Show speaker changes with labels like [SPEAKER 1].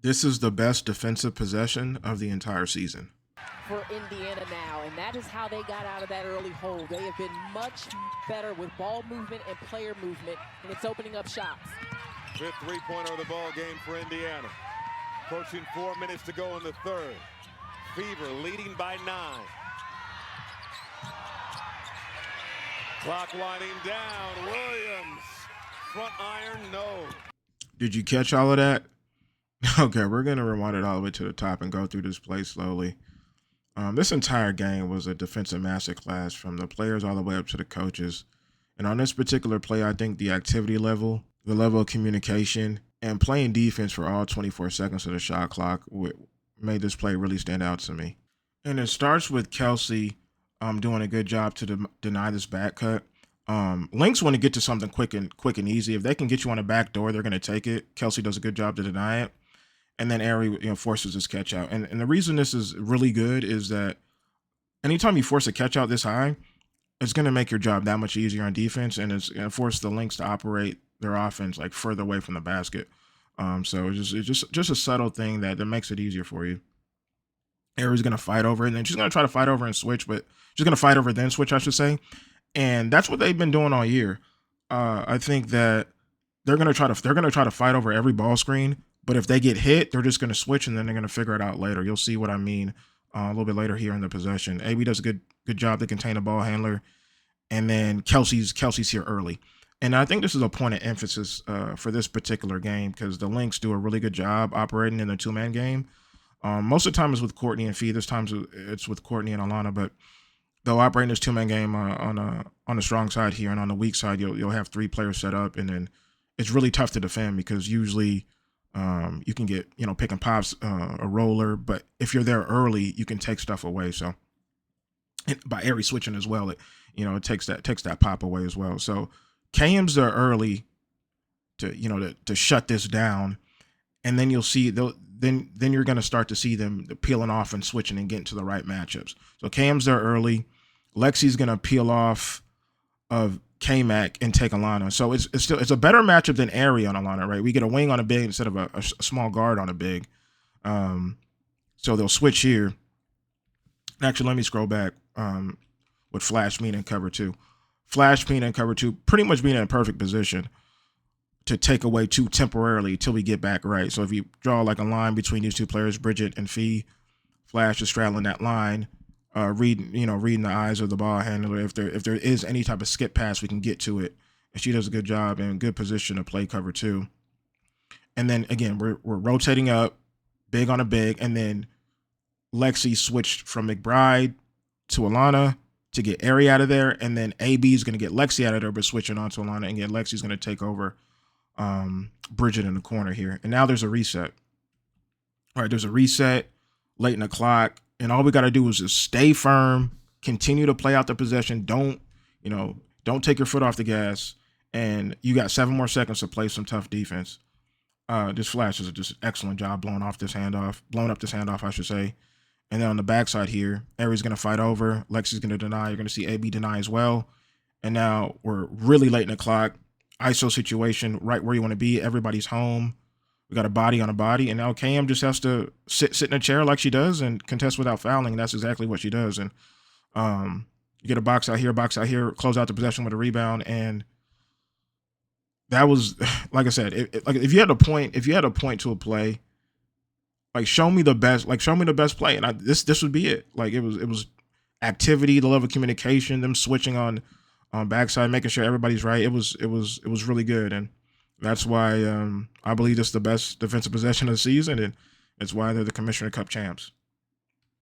[SPEAKER 1] This is the best defensive possession of the entire season.
[SPEAKER 2] For Indiana now, and that is how they got out of that early hole. They have been much better with ball movement and player movement, and it's opening up shots.
[SPEAKER 3] Fifth three-pointer of the ball game for Indiana. Approaching 4 minutes to go in the third. Fever leading by 9. Clock winding down. Williams, front iron, no.
[SPEAKER 1] Did you catch all of that? Okay, we're going to rewind it all the way to the top and go through this play slowly. This entire game was a defensive masterclass from the players all the way up to the coaches. And on this particular play, I think the activity level, the level of communication, and playing defense for all 24 seconds of the shot clock made this play really stand out to me. And it starts with Kelsey doing a good job to deny this back cut. Lynx want to get to something quick and easy. If they can get you on a back door, they're going to take it. Kelsey does a good job to deny it. And then Ari, forces his catch out. And the reason this is really good is that anytime you force a catch out this high, it's going to make your job that much easier on defense, and it's going to force the Lynx to operate their offense like further away from the basket. So it's just a subtle thing that makes it easier for you. Ari's going to fight over it, and then she's going to try to fight over and switch, but she's going to fight over then switch, I should say. And that's what they've been doing all year. I think that they're going to try to fight over every ball screen. But if they get hit, they're just going to switch, and then they're going to figure it out later. You'll see what I mean a little bit later here in the possession. AB does a good job to contain the ball handler, and then Kelsey's here early. And I think this is a point of emphasis for this particular game because the Lynx do a really good job operating in the two-man game. Most of the time it's with Courtney and Fee. This time it's with Courtney and Alana, but they'll operate in this two-man game on the strong side here, and on the weak side you'll have 3 players set up, and then it's really tough to defend because usually you can get, pick and pops, a roller, but if you're there early, you can take stuff away. So by Ari switching as well, it takes that pop away as well. So KM's there early to shut this down, and then you'll see then you're going to start to see them peeling off and switching and getting to the right matchups. So KM's there early. Lexi's going to peel off of K-Mac and take Alana. So it's a better matchup than Ari on Alana, right? We get a wing on a big instead of a small guard on a big. So they'll switch here. Actually, let me scroll back with Flash being in cover 2. Flash being in cover 2, pretty much being in a perfect position to take away 2 temporarily till we get back right. So if you draw like a line between these 2 players, Bridget and Fee, Flash is straddling that line. Reading the eyes of the ball handler. If there is any type of skip pass, we can get to it. And she does a good job and good position to play cover 2. And then again, we're rotating up, big on a big, and then Lexi switched from McBride to Alana to get Ari out of there, and then AB is going to get Lexi out of there, but switching on to Alana, and again, Lexi's going to take over Bridget in the corner here. And now there's a reset. All right, there's a reset late in the clock. And all we got to do is just stay firm, continue to play out the possession. Don't take your foot off the gas. And you got 7 more seconds to play some tough defense. This Flash is just an excellent job blowing up this handoff, I should say. And then on the backside here, Ari's going to fight over. Lexi's going to deny. You're going to see AB deny as well. And now we're really late in the clock. ISO situation, right where you want to be. Everybody's home. We got a body on a body, and now KM just has to sit in a chair like she does and contest without fouling, and that's exactly what she does. And you get a box out here, close out the possession with a rebound, and that was, like I said, if you had a point to a play, show me the best play, and this would be it. It was activity, the level of communication, them switching on backside, making sure everybody's right. It was really good, and that's why I believe this is the best defensive possession of the season, and it's why they're the Commissioner Cup champs.